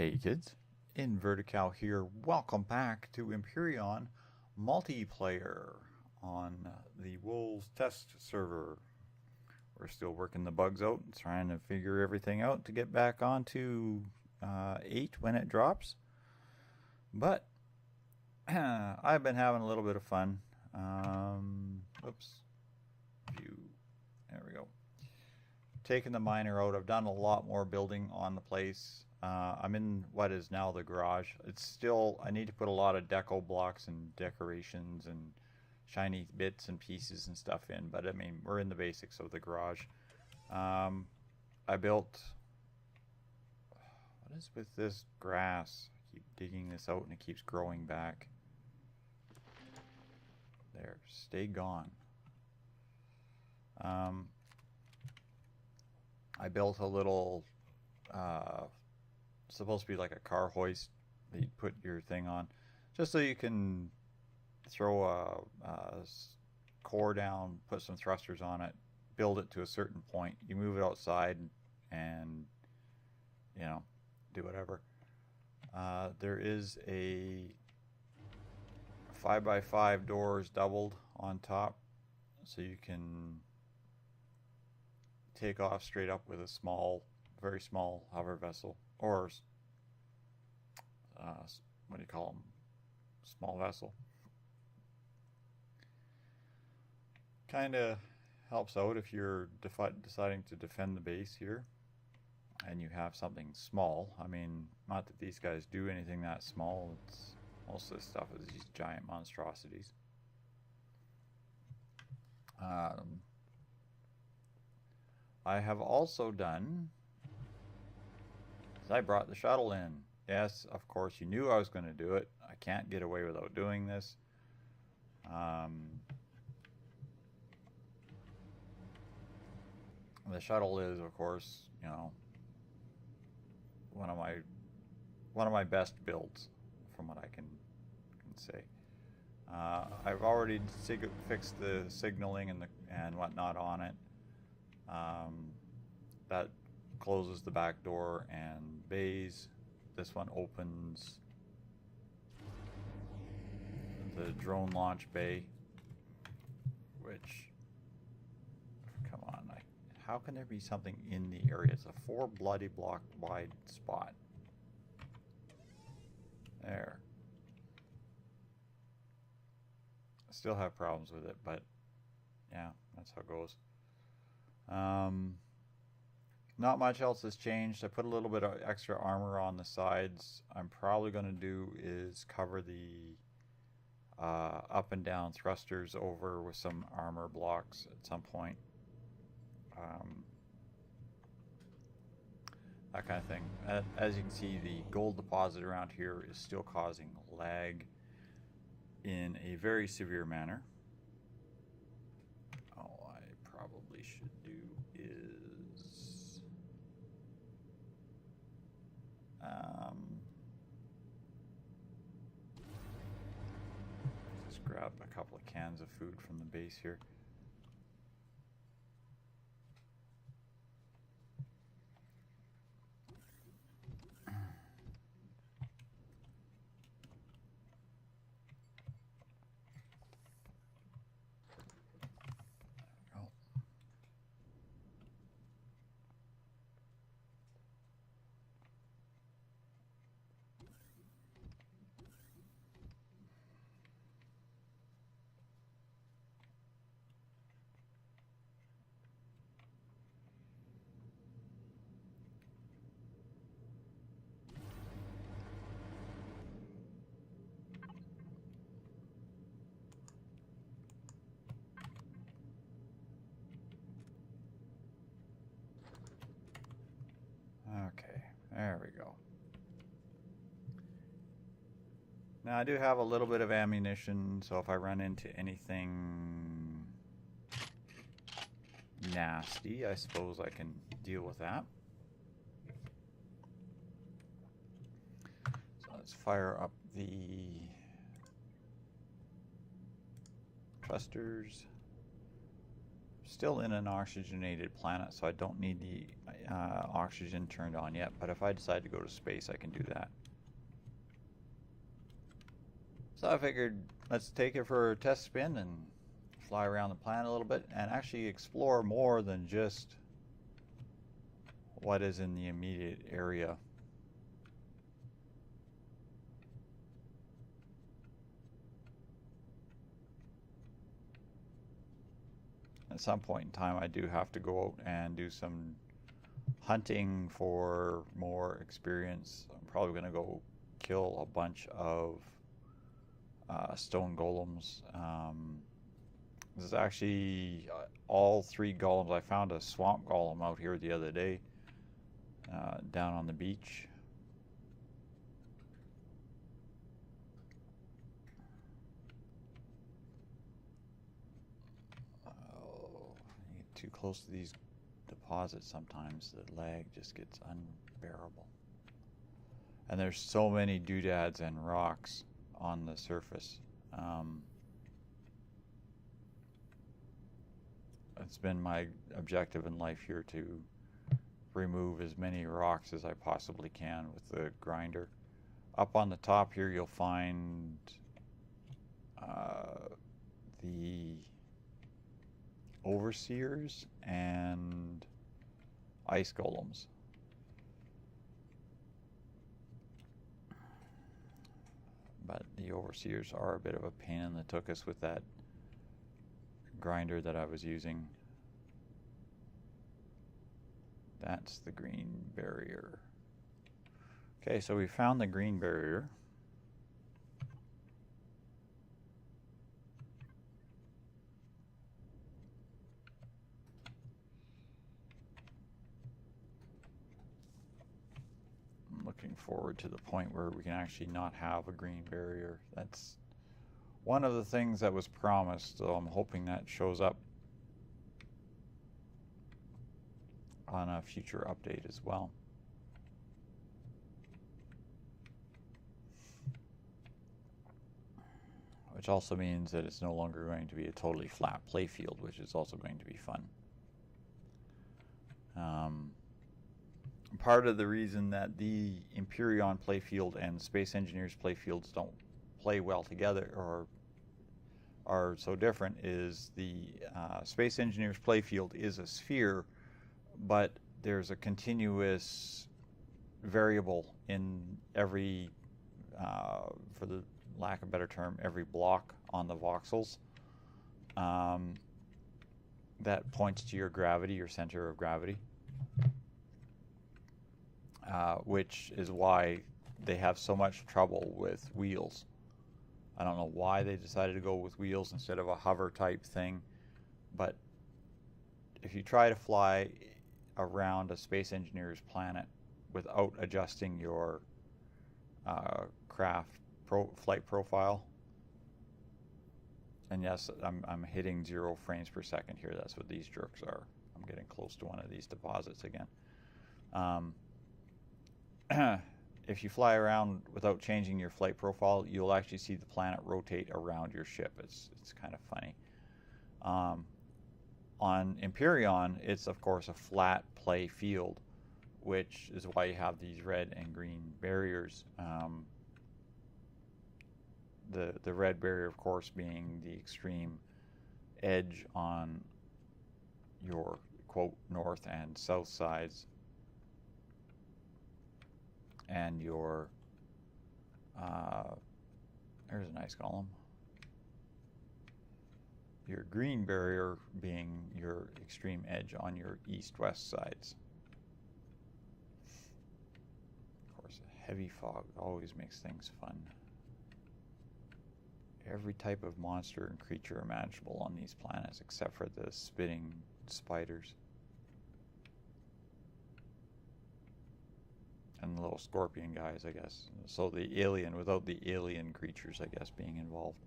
Hey kids, Invertical here. Welcome back to Empyrion Multiplayer on the Wolves test server. We're still working the bugs out, trying to figure everything out to get back onto 8 when it drops. But I've been having a little bit of fun. Oops. There we go. Taking the miner out. I've done a lot more building on the place. I'm in what is now the garage. It's still, I need to put a lot of deco blocks and decorations and shiny bits and pieces and stuff in, but I mean, we're in the basics of the garage. I built, what is with this grass? I keep digging this out and it keeps growing back. There, stay gone. I built a little, supposed to be like a car hoist that you put your thing on, just so you can throw a core down, put some thrusters on it, build it to a certain point. You move it outside and, you know, do whatever. There is a 5x5 doors doubled on top, so you can take off straight up with a small, very small hover vessel, or what do you call them? Small vessel. Kind of helps out if you're deciding to defend the base here and you have something small. I mean, not that these guys do anything that small. It's most of this stuff is these giant monstrosities. I have also done, I brought the shuttle in. Yes, of course, you knew I was going to do it. I can't get away without doing this. The shuttle is, of course, you know, one of my best builds, from what I can say. I've already fixed the signaling and whatnot on it. That closes the back door and bays. This one opens the drone launch bay, which, come on, how can there be something in the area? It's a 4 bloody block wide spot. There. I still have problems with it, but yeah, that's how it goes. Not much else has changed. I put a little bit of extra armor on the sides. I'm probably going to do is cover the up and down thrusters over with some armor blocks at some point. That kind of thing. As you can see, the gold deposit around here is still causing lag in a very severe manner. All I probably should do is just grab a couple of cans of food from the base here. Okay, there we go. Now I do have a little bit of ammunition, so if I run into anything nasty, I suppose I can deal with that. So let's fire up the thrusters. still in an oxygenated planet, so I don't need the oxygen turned on yet, but if I decide to go to space, I can do that. So I figured let's take it for a test spin and fly around the planet a little bit and actually explore more than just what is in the immediate area. At some point in time, I do have to go out and do some hunting for more experience. I'm probably going to go kill a bunch of stone golems. This is actually all 3 golems. I found a swamp golem out here the other day down on the beach. You get too close to these deposits sometimes, the lag just gets unbearable. And there's so many doodads and rocks on the surface. It's been my objective in life here to remove as many rocks as I possibly can with the grinder. Up on the top here you'll find the overseers and ice golems. But the overseers are a bit of a pain in the tuchus with that grinder that I was using. That's the green barrier. Okay, so we found the green barrier. I'm looking forward to the point where we can actually not have a green barrier. That's one of the things that was promised, so I'm hoping that shows up on a future update as well. Which also means that it's no longer going to be a totally flat playfield, which is also going to be fun. Part of the reason that the Empyrion playfield and Space Engineers playfields don't play well together or are so different is the Space Engineers playfield is a sphere, but there's a continuous variable in every, for the lack of a better term, every block on the voxels that points to your gravity, your center of gravity, which is why they have so much trouble with wheels. I don't know why they decided to go with wheels instead of a hover type thing, but if you try to fly around a Space Engineer's planet without adjusting your craft flight profile, and yes, I'm hitting 0 frames per second here. That's what these jerks are. I'm getting close to one of these deposits again. If you fly around without changing your flight profile, you'll actually see the planet rotate around your ship. It's kind of funny. On Empyrion, it's of course a flat play field, which is why you have these red and green barriers. The red barrier, of course, being the extreme edge on your, quote, north and south sides, and your, there's a nice column. Your green barrier being your extreme edge on your east-west sides. Of course, heavy fog always makes things fun. Every type of monster and creature imaginable on these planets except for the spitting spiders. And the little scorpion guys, I guess. So the alien, without the alien creatures, I guess, being involved.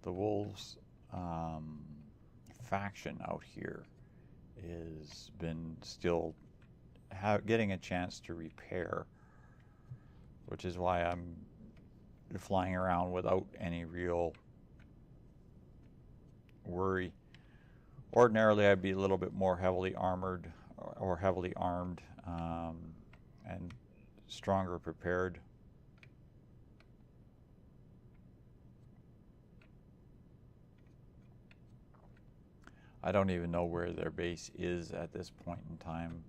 The wolves faction out here has been still getting a chance to repair, which is why I'm flying around without any real worry. Ordinarily, I'd be a little bit more heavily armored or heavily armed and stronger prepared. I don't even know where their base is at this point in time.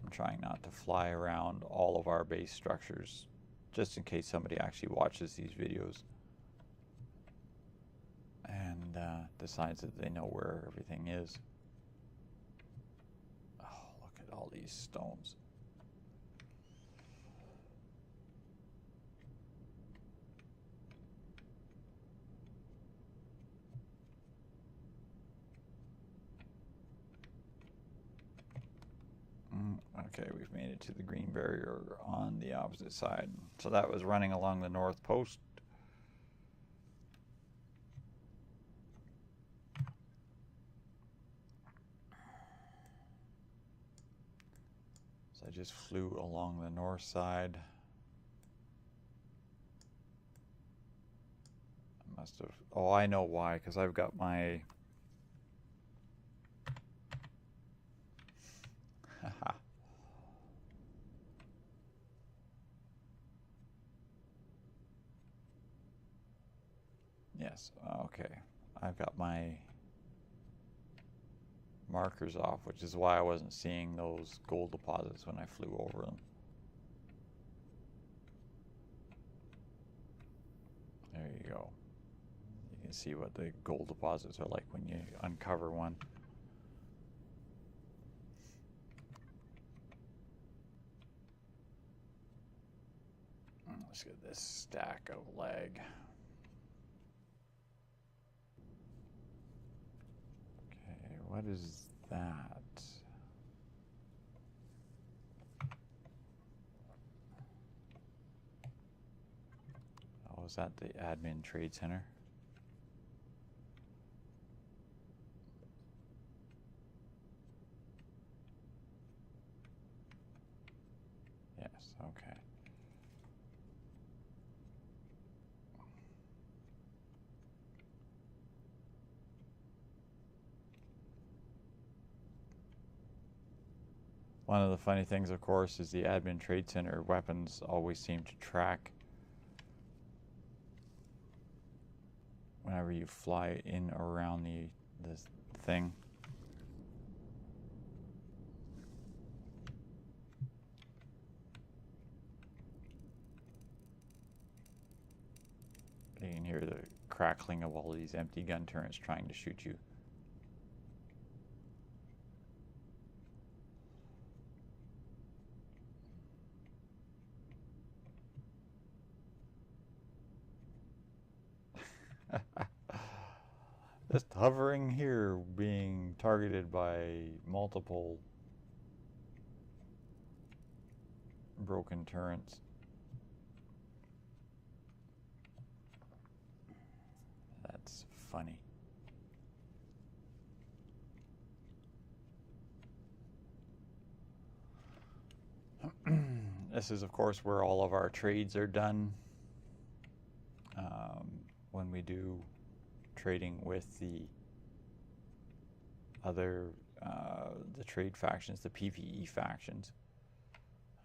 I'm trying not to fly around all of our base structures, just in case somebody actually watches these videos and decides that they know where everything is. Oh, look at all these stones. Okay, we've made it to the green barrier on the opposite side. So that was running along the north post. So I just flew along the north side. I must have, oh, I know why, because I've got my yes, okay. I've got my markers off, which is why I wasn't seeing those gold deposits when I flew over them. There you go. You can see what the gold deposits are like when you uncover one. Let's get this stack of lag. Okay, what is that? Oh, is that the admin trade center? Yes, okay. One of the funny things, of course, is the admin trade center weapons always seem to track whenever you fly in or around this thing. You can hear the crackling of all these empty gun turrets trying to shoot you. Just hovering here, being targeted by multiple broken turrets. That's funny. This is, of course, where all of our trades are done. When we do trading with the other, the trade factions, the PvE factions.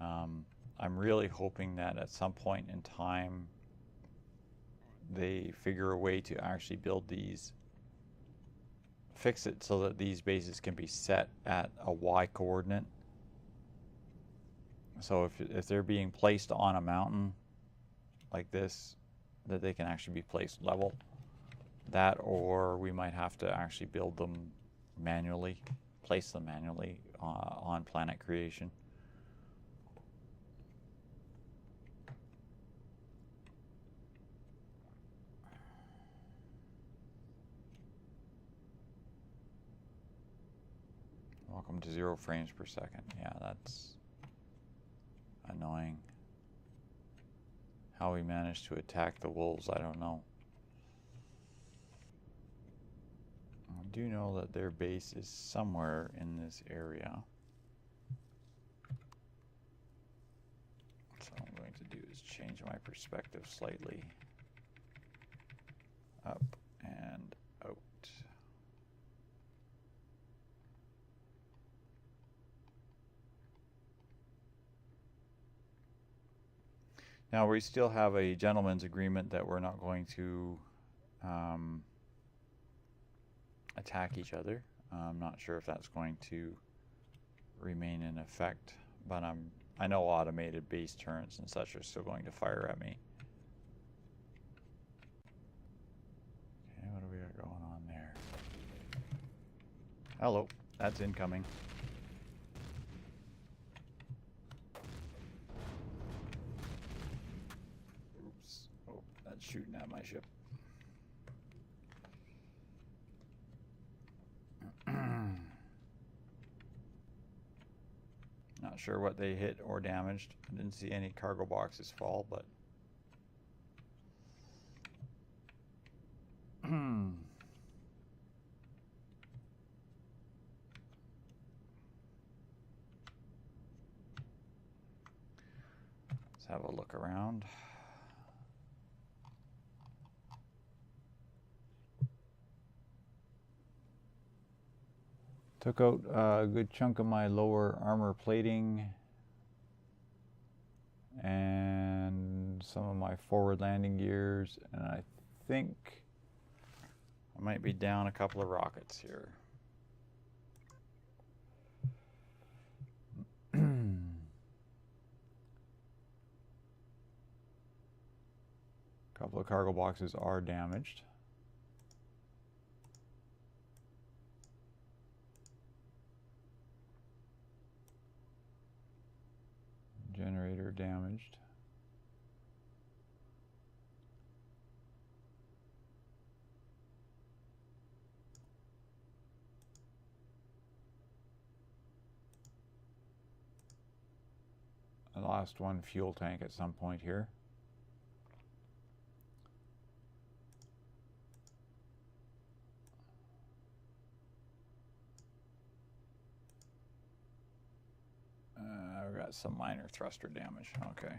I'm really hoping that at some point in time they figure a way to actually build these, fix it so that these bases can be set at a Y coordinate. So if they're being placed on a mountain like this, that they can actually be placed level. That, or we might have to actually build them manually, place them manually on planet creation. Welcome to 0 frames per second. Yeah, that's annoying. How we managed to attack the wolves, I don't know. I do know that their base is somewhere in this area. So what I'm going to do is change my perspective slightly up and out. Now we still have a gentleman's agreement that we're not going to attack each other. I'm not sure if that's going to remain in effect, but I know automated base turrets and such are still going to fire at me. Okay, what do we got going on there? Hello, that's incoming. Oops. Oh, that's shooting at my ship. Not sure what they hit or damaged. I didn't see any cargo boxes fall, but let's have a look around. Took out a good chunk of my lower armor plating and some of my forward landing gears, and I think I might be down a couple of rockets here. A couple of cargo boxes are damaged. Generator damaged. I lost one fuel tank at some point here. I've got some minor thruster damage. Okay.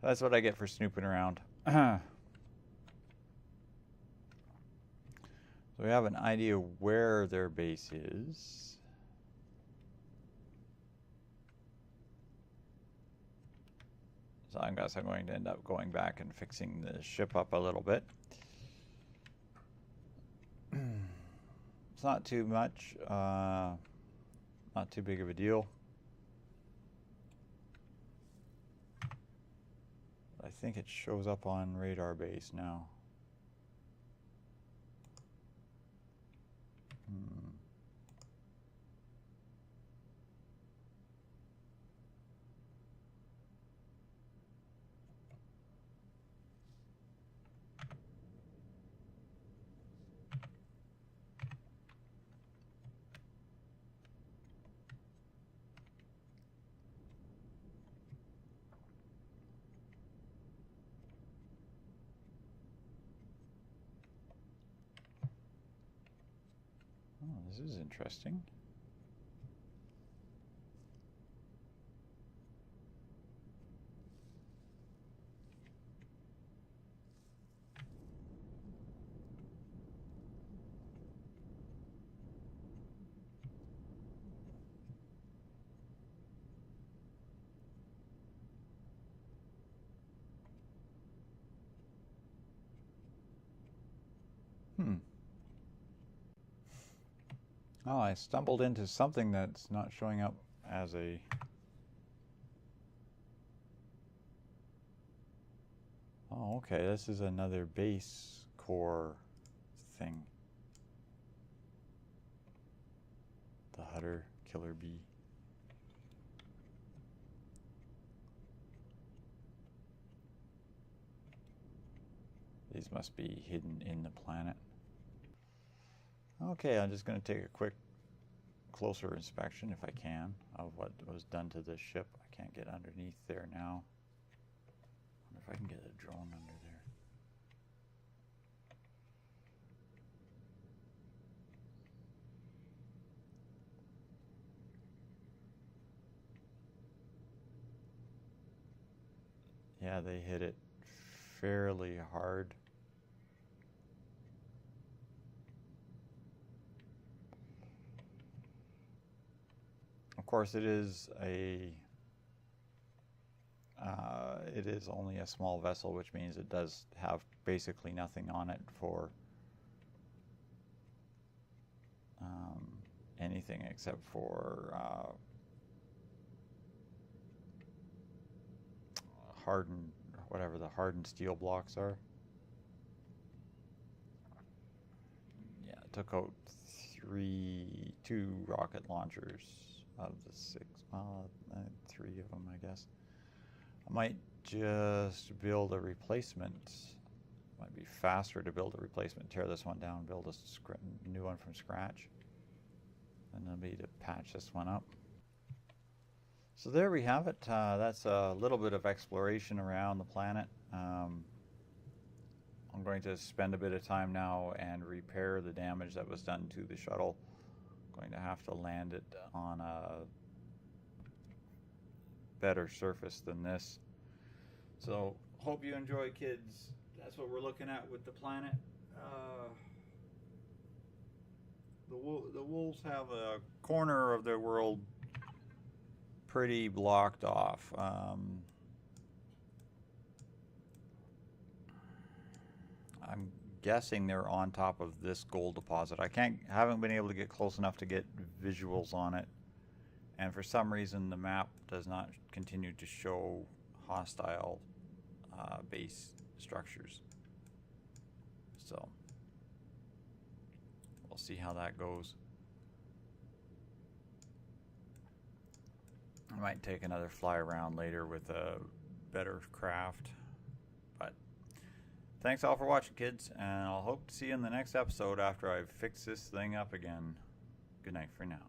That's what I get for snooping around. So we have an idea where their base is. So I guess I'm going to end up going back and fixing the ship up a little bit. It's not too much, not too big of a deal. I think it shows up on radar base now. Oh, this is interesting. Oh, I stumbled into something that's not showing up as a... Oh, okay, this is another base core thing. The Hutter Killer Bee. These must be hidden in the planet. Okay, I'm just going to take a quick closer inspection, if I can, of what was done to this ship. I can't get underneath there now. I wonder if I can get a drone under there. Yeah, they hit it fairly hard. Of course, it is only a small vessel, which means it does have basically nothing on it for anything except for hardened, whatever the hardened steel blocks are. Yeah, it took out two rocket launchers of the 6. Well, 3 of them, I guess. I might just build a replacement. Might be faster to build a replacement, tear this one down, build a new one from scratch. And then be to patch this one up. So there we have it. That's a little bit of exploration around the planet. I'm going to spend a bit of time now and repair the damage that was done to the shuttle. I'm going to have to land it on a better surface than this. So hope you enjoy, kids. That's what we're looking at with the planet. The wolves have a corner of their world pretty blocked off. I'm guessing they're on top of this gold deposit. Haven't been able to get close enough to get visuals on it, and for some reason the map does not continue to show hostile base structures. So we'll see how that goes. I might take another fly around later with a better craft. But thanks all for watching, kids, and I'll hope to see you in the next episode after I've fixed this thing up again. Good night for now.